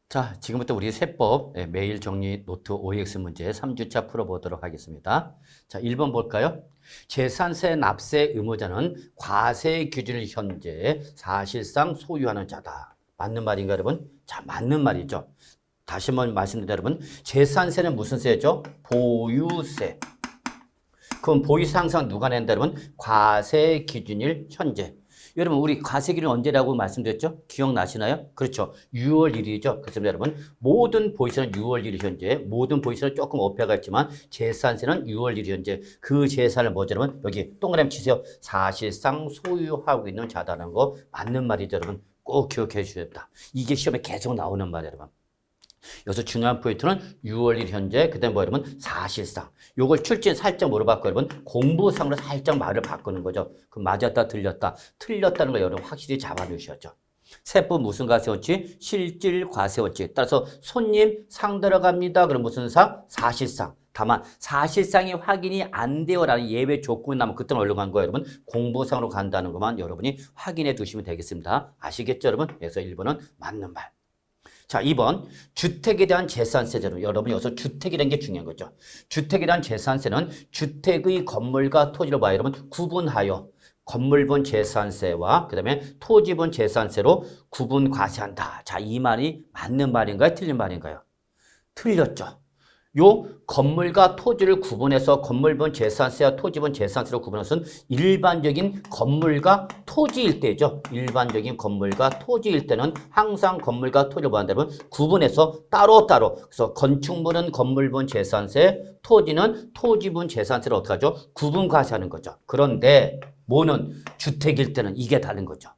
자, 지금부터 우리 세법 매일 정리 노트 OX 문제 3주차 풀어보도록 하겠습니다. 자, 1번 볼까요? 재산세 납세 의무자는 과세 기준을 현재 사실상 소유하는 자다. 맞는 말인가 여러분? 자, 맞는 말이죠. 다시 한번 말씀드립니다 여러분. 재산세는 무슨 세죠? 보유세. 그럼 보유세 항상 누가 낸다 여러분? 과세 기준일 현재. 여러분 우리 과세 기준 언제라고 말씀드렸죠? 기억나시나요? 그렇죠. 6월 1일이죠. 그렇습니다 여러분. 모든 보유세는 6월 1일 현재, 모든 보유세는 조금 어폐가 있지만 재산세는 6월 1일 현재. 그 재산을 뭐죠 여러분? 여기 동그라미 치세요. 사실상 소유하고 있는 자다는 거 맞는 말이죠 여러분. 꼭 기억해 주셔야 됩니다. 이게 시험에 계속 나오는 말이에요 여러분. 여기서 중요한 포인트는 6월 1일 현재, 그 다음에 뭐 여러분 사실상. 요걸 출제는 살짝 물어봤고 여러분 공부상으로 살짝 말을 바꾸는 거죠. 그럼 맞았다 틀렸다. 틀렸다는 걸 여러분 확실히 잡아주셔야죠. 세법 무슨 과세원칙? 실질 과세원칙. 따라서 손님 상 들어갑니다. 그럼 무슨 상? 사실상. 다만 사실상이 확인이 안 돼요라는 예외 조건이 나면 그때는 어디로 간 거예요 여러분? 공부상으로 간다는 것만 여러분이 확인해 두시면 되겠습니다. 아시겠죠 여러분? 그래서 1번은 맞는 말. 자, 2번 주택에 대한 재산세제로 여러분이 여기서 주택이라는 게 중요한 거죠. 주택에 대한 재산세는 주택의 건물과 토지를 봐요. 여러분 구분하여 건물분 재산세와 그 다음에 토지분 재산세로 구분 과세한다. 자, 이 말이 맞는 말인가요? 틀린 말인가요? 틀렸죠. 요 건물과 토지를 구분해서 건물분 재산세와 토지분 재산세로 구분해서는 일반적인 건물과 토지일 때죠. 일반적인 건물과 토지일 때는 항상 건물과 토지를 보한다면 구분해서 따로따로. 그래서 건축물은 건물분 재산세, 토지는 토지분 재산세를 어떻게 하죠? 구분 과세하는 거죠. 그런데 뭐는 주택일 때는 이게 다른 거죠.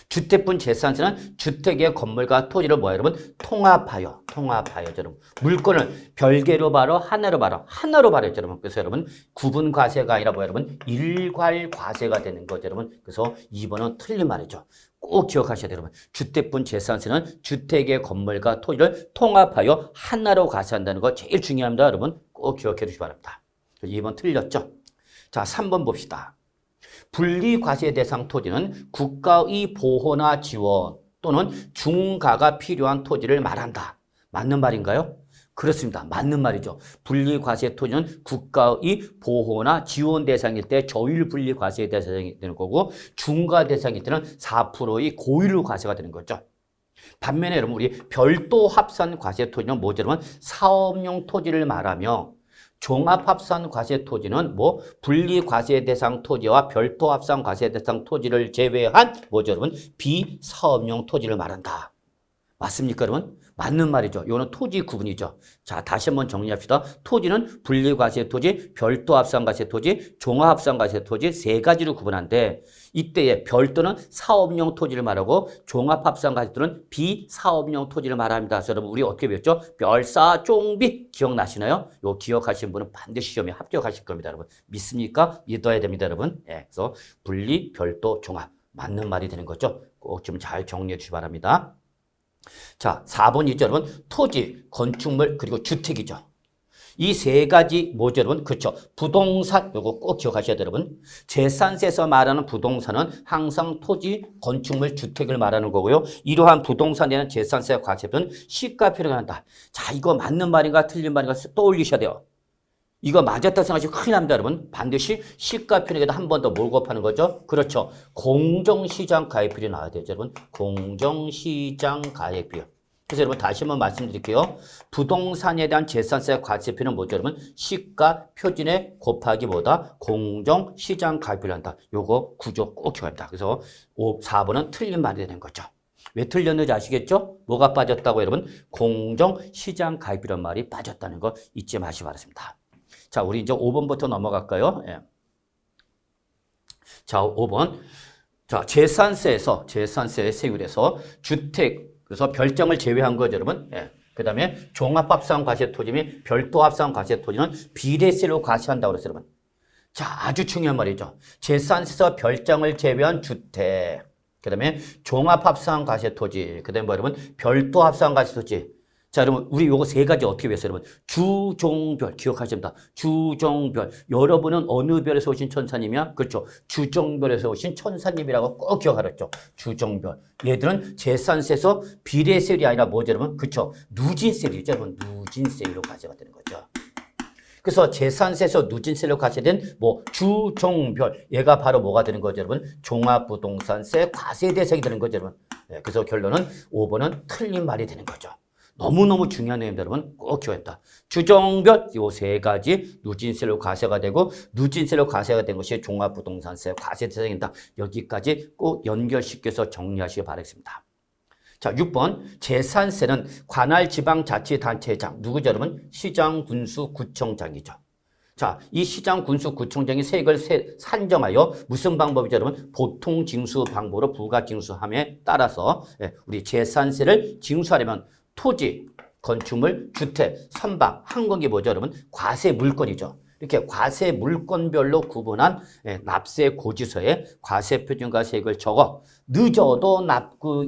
주택분 재산세는 주택의 건물과 토지를 뭐야 여러분? 통합하여 여러분. 물건을 별개로 바로 하나로 바로 여러분. 그래서 여러분 구분 과세가 아니라 뭐야 여러분? 일괄 과세가 되는 거죠 여러분. 그래서 2번은 틀린 말이죠. 꼭 기억하셔야 돼요 여러분. 주택분 재산세는 주택의 건물과 토지를 통합하여 하나로 과세한다는 거 제일 중요합니다 여러분. 꼭 기억해 주시기 바랍니다. 2번 틀렸죠? 자, 3번 봅시다. 분리과세 대상 토지는 국가의 보호나 지원 또는 중과가 필요한 토지를 말한다. 맞는 말인가요? 그렇습니다. 맞는 말이죠. 분리과세 토지는 국가의 보호나 지원 대상일 때 저율 분리과세 대상이 되는 거고 중과 대상일 때는 4%의 고율 과세가 되는 거죠. 반면에 여러분 우리 별도 합산 과세 토지는 뭐죠 여러분? 사업용 토지를 말하며 종합합산 과세 토지는 뭐 분리과세 대상 토지와 별도 합산 과세 대상 토지를 제외한 뭐죠 여러분? 비사업용 토지를 말한다. 맞습니까 여러분? 맞는 말이죠. 이거는 토지 구분이죠. 자, 다시 한번 정리합시다. 토지는 분리과세 토지, 별도 합산 과세 토지, 종합합산 과세 토지 세 가지로 구분한데 이때의 별도는 사업용 토지를 말하고 종합합산 과세 토지는 비사업용 토지를 말합니다. 그래서 여러분 우리 어떻게 배웠죠? 별사종비 기억나시나요? 요 기억하신 분은 반드시 시험에 합격하실 겁니다. 여러분 믿습니까? 믿어야 됩니다. 여러분. 예, 그래서 분리, 별도, 종합 맞는 말이 되는 거죠. 꼭 좀 잘 정리해 주시기 바랍니다. 자, 4번이죠, 여러분. 토지, 건축물, 그리고 주택이죠. 이 세 가지 뭐죠, 여러분? 그렇죠. 부동산, 요거 꼭 기억하셔야 돼요, 여러분. 재산세에서 말하는 부동산은 항상 토지, 건축물, 주택을 말하는 거고요. 이러한 부동산에 대한 재산세 과세는 시가표를 한다. 자, 이거 맞는 말인가 틀린 말인가 떠올리셔야 돼요. 이거 맞았다 생각하시면 큰일 납니다, 여러분. 반드시 시가표에다 한 번 더 몰고 파는 거죠. 그렇죠. 공정시장 가액비율이 나와야 되죠, 여러분. 공정시장 가액비율. 그래서 여러분 다시 한번 말씀드릴게요. 부동산에 대한 재산세 과세표는 뭐죠, 여러분? 시가 표준에 곱하기 뭐다? 공정시장 가액비율을 한다. 요거 구조 꼭 기억해야 합니다. 그래서 4번은 틀린 말이 되는 거죠. 왜 틀렸는지 아시겠죠? 뭐가 빠졌다고 여러분? 공정시장 가액비율이라는 말이 빠졌다는 거 잊지 마시기 바랍니다. 자, 우리 이제 5번부터 넘어갈까요? 예. 자, 5번. 자, 재산세에서, 재산세 세율에서 주택, 그래서 별정을 제외한 거죠, 여러분. 예. 그 다음에 종합합산 과세토지 및 별도 합산 과세토지는 비례세로 과세한다고 그랬어요, 여러분. 자, 아주 중요한 말이죠. 재산세에서 별정을 제외한 주택, 그 다음에 종합합산 과세토지, 그 다음에 뭐 여러분, 별도 합산 과세토지. 자, 여러분, 우리 요거 세 가지 어떻게 외웠어요, 여러분? 주종별, 기억하시면 됩니다. 주종별. 여러분은 어느 별에서 오신 천사님이야? 그렇죠. 주종별에서 오신 천사님이라고 꼭 기억하랬죠. 주종별. 얘들은 제산세에서 비례셀이 아니라 뭐죠, 여러분? 그렇죠. 누진셀이죠, 여러분. 누진셀로 가져가 되는 거죠. 그래서 제산세에서 누진세로 가세된 뭐 주종별. 얘가 바로 뭐가 되는 거죠, 여러분? 종합부동산세 과세대상이 되는 거죠, 여러분. 네, 그래서 결론은 5번은 틀린 말이 되는 거죠. 너무너무 중요한 내용입니다, 여러분. 꼭 기억했다. 주종별 요 세 가지 누진세로 과세가 되고 누진세로 과세가 된 것이 종합부동산세 과세 대상입니다. 여기까지 꼭 연결시켜서 정리하시기 바라겠습니다. 자, 6번 제산세는 관할 지방자치단체장 누구죠, 여러분? 시장, 군수, 구청장이죠. 자, 이 시장, 군수, 구청장이 세액을 산정하여 무슨 방법이죠, 여러분? 보통 징수 방법으로 부가 징수함에 따라서 우리 제산세를 징수하려면 토지, 건축물, 주택, 선박, 항공기 뭐죠, 여러분? 과세 물건이죠. 이렇게 과세 물건별로 구분한 납세 고지서에 과세 표준과 세액을 적어 늦어도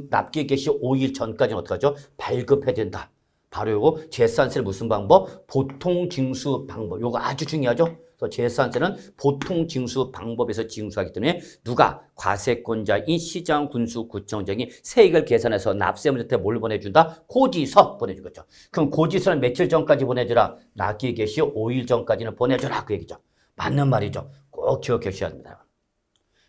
납기 개시 5일 전까지는 어떡하죠? 발급해야 된다. 바로 요거 제산세를 무슨 방법? 보통 징수 방법. 요거 아주 중요하죠? 그래서 제산세는 보통 징수 방법에서 징수하기 때문에 누가 과세권자인 시장, 군수, 구청장이 세액을 계산해서 납세물한테 뭘 보내준다? 고지서 보내준 거죠. 그럼 고지서는 며칠 전까지 보내주라? 납기 개시 5일 전까지는 보내주라. 그 얘기죠. 맞는 말이죠. 꼭 기억해 주셔야 합니다.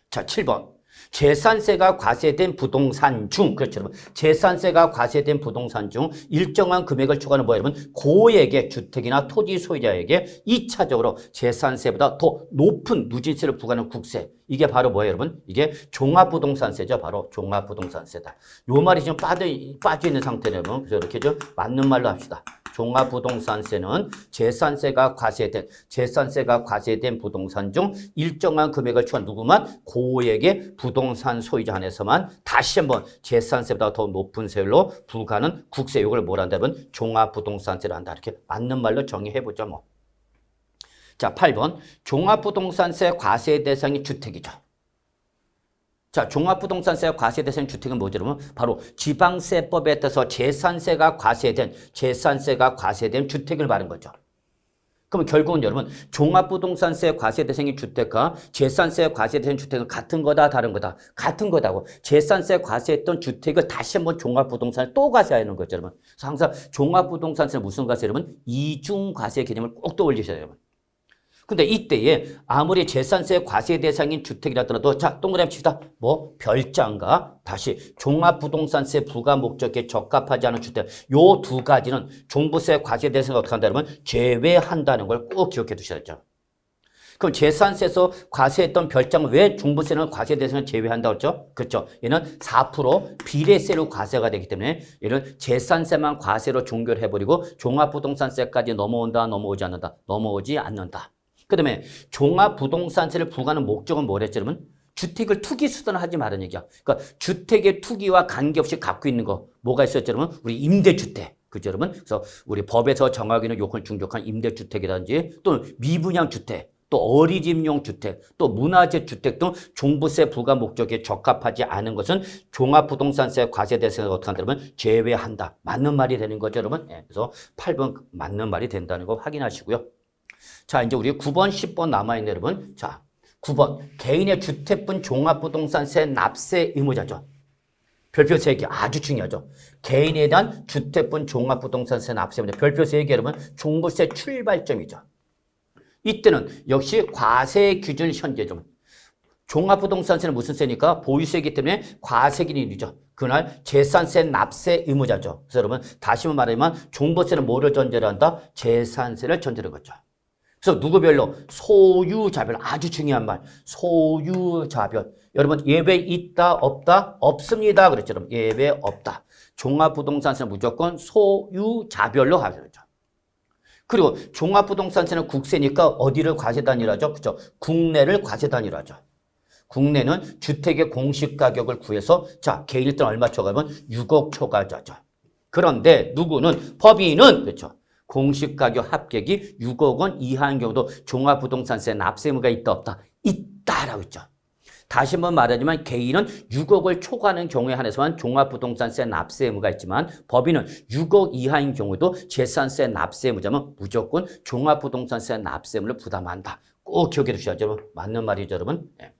자, 7번. 제산세가 과세된 부동산 중, 그렇죠, 여러분. 제산세가 과세된 부동산 중 일정한 금액을 초과하는 뭐예요, 여러분? 고액의 주택이나 토지 소유자에게 2차적으로 제산세보다 더 높은 누진세를 부과하는 국세. 이게 바로 뭐예요, 여러분? 이게 종합부동산세죠. 바로 종합부동산세다. 요 말이 지금 빠져 있는 상태네요, 여러분. 그래서 이렇게 좀 맞는 말로 합시다. 종합부동산세는 제산세가 과세된 부동산 중 일정한 금액을 초과한 누구만? 고액의 부동산 소유자 한해서만 다시 한번 제산세보다 더 높은 세율로 부과하는 국세. 이걸 뭐라 한다면 종합부동산세를 한다. 이렇게 맞는 말로 정의해보죠, 뭐. 자, 8번. 종합부동산세 과세 대상이 주택이죠. 자, 종합부동산세 과세 대상 주택은 뭐죠, 여러분? 바로 지방세법에 따라서 제산세가 과세된 주택을 말하는 거죠. 그럼 결국은 여러분 종합부동산세 과세 대상의 주택과 제산세 과세 대상 주택은 같은 거다, 다른 거다? 같은 거다고. 제산세 과세했던 주택을 다시 한번 종합부동산을 또 과세하는 거죠, 여러분. 그래서 항상 종합부동산세는 무슨 과세, 여러분? 이중과세 개념을 꼭 떠올리셔야 돼요, 여러분. 근데 이때에 아무리 제산세 과세 대상인 주택이라더라도 자, 동그라미 칩시다. 뭐 별장과 다시 종합부동산세 부과 목적에 적합하지 않은 주택. 요 두 가지는 종부세 과세 대상을 어떻게 한다 그러면 제외한다는 걸 꼭 기억해 두셔야죠. 그럼 제산세에서 과세했던 별장은 왜 종부세는 과세 대상을 제외한다고 했죠? 그렇죠. 얘는 4% 비례세로 과세가 되기 때문에 얘를 제산세만 과세로 종결해버리고 종합부동산세까지 넘어온다, 넘어오지 않는다? 넘어오지 않는다. 그 다음에 종합부동산세를 부과하는 목적은 뭐랬죠, 여러분? 주택을 투기 수단화하지 말라는 얘기야. 그러니까 주택의 투기와 관계없이 갖고 있는 거 뭐가 있었죠, 여러분? 우리 임대주택. 그죠, 여러분? 그래서 우리 법에서 정하기는 요건 충족한 임대주택이라든지 또 미분양주택, 또 어린이집용 주택, 또 문화재 주택 등 종부세 부과 목적에 적합하지 않은 것은 종합부동산세 과세 대상에서 어떻게 한다면 제외한다. 맞는 말이 되는 거죠, 여러분? 네, 그래서 8번 맞는 말이 된다는 거 확인하시고요. 자, 이제 우리 9번, 10번 남아있는 여러분. 자, 9번. 개인의 주택분 종합부동산세 납세 의무자죠. 별표 3개 아주 중요하죠. 개인에 대한 주택분 종합부동산세 납세 의무자. 별표 3개 여러분. 종부세 출발점이죠. 이때는 역시 과세 기준 현재점. 종합부동산세는 무슨 세니까? 보유세이기 때문에 과세 기준이죠. 그날 제산세 납세 의무자죠. 그래서 여러분 다시 말하면 종부세는 뭐를 전제로 한다? 제산세를 전제로 하는 거죠. 그래서 누구별로? 소유자별. 아주 중요한 말. 소유자별. 여러분 예외 있다 없다? 없습니다. 그랬죠. 여러분 예외 없다. 종합부동산세는 무조건 소유자별로 하죠. 그리고 종합부동산세는 국세니까 어디를 과세 단위로 하죠? 그죠? 국내를 과세 단위로 하죠. 국내는 주택의 공시가격을 구해서 자 개인 일단 얼마 초과하면 6억 초과하죠. 그런데 누구는? 법인은 그렇죠. 공시가격 합격이 6억 원 이하인 경우도 종합부동산세 납세 의무가 있다 없다? 있다라고 했죠. 다시 한번 말하지만 개인은 6억을 초과하는 경우에 한해서만 종합부동산세 납세 의무가 있지만 법인은 6억 이하인 경우도 재산세 납세 의무자면 무조건 종합부동산세 납세 의무를 부담한다. 꼭 기억해 두셔야죠. 여러분. 맞는 말이죠, 여러분. 네.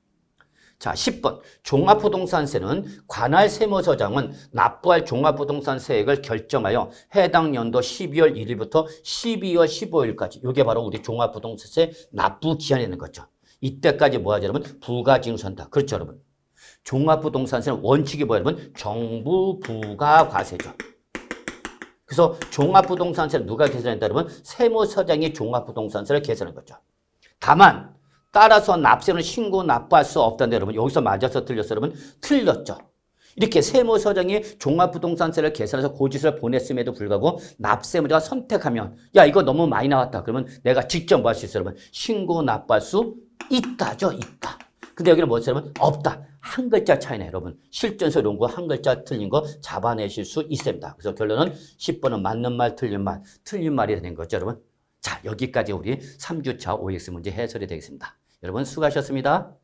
자, 10번. 종합부동산세는 관할 세무서장은 납부할 종합부동산세액을 결정하여 해당 연도 12월 1일부터 12월 15일까지 이게 바로 우리 종합부동산세 납부 기한이 있는 거죠. 이때까지 뭐 하죠, 여러분? 부가징수한다. 그렇죠, 여러분? 종합부동산세는 원칙이 뭐야, 여러분? 정부 부가과세죠. 그래서 종합부동산세를 누가 계산한다, 여러분? 세무서장이 종합부동산세를 계산하는 거죠. 다만 따라서 납세는 신고 납부할 수 없다는데 여러분 여기서 맞아서 틀렸어요, 여러분? 틀렸죠. 이렇게 세무서장이 종합부동산세를 계산해서 고지서를 보냈음에도 불구하고 납세의무자가 선택하면 야 이거 너무 많이 나왔다. 그러면 내가 직접 뭐 할 수 있어요, 여러분? 신고 납부할 수 있다죠. 있다. 근데 여기는 뭐죠, 여러분? 없다. 한 글자 차이네, 여러분. 실전서 이런 거 한 글자 틀린 거 잡아내실 수 있습니다. 그래서 결론은 10번은 맞는 말, 틀린 말이 되는 거죠, 여러분. 자, 여기까지 우리 3주차 OX 문제 해설이 되겠습니다. 여러분 수고하셨습니다.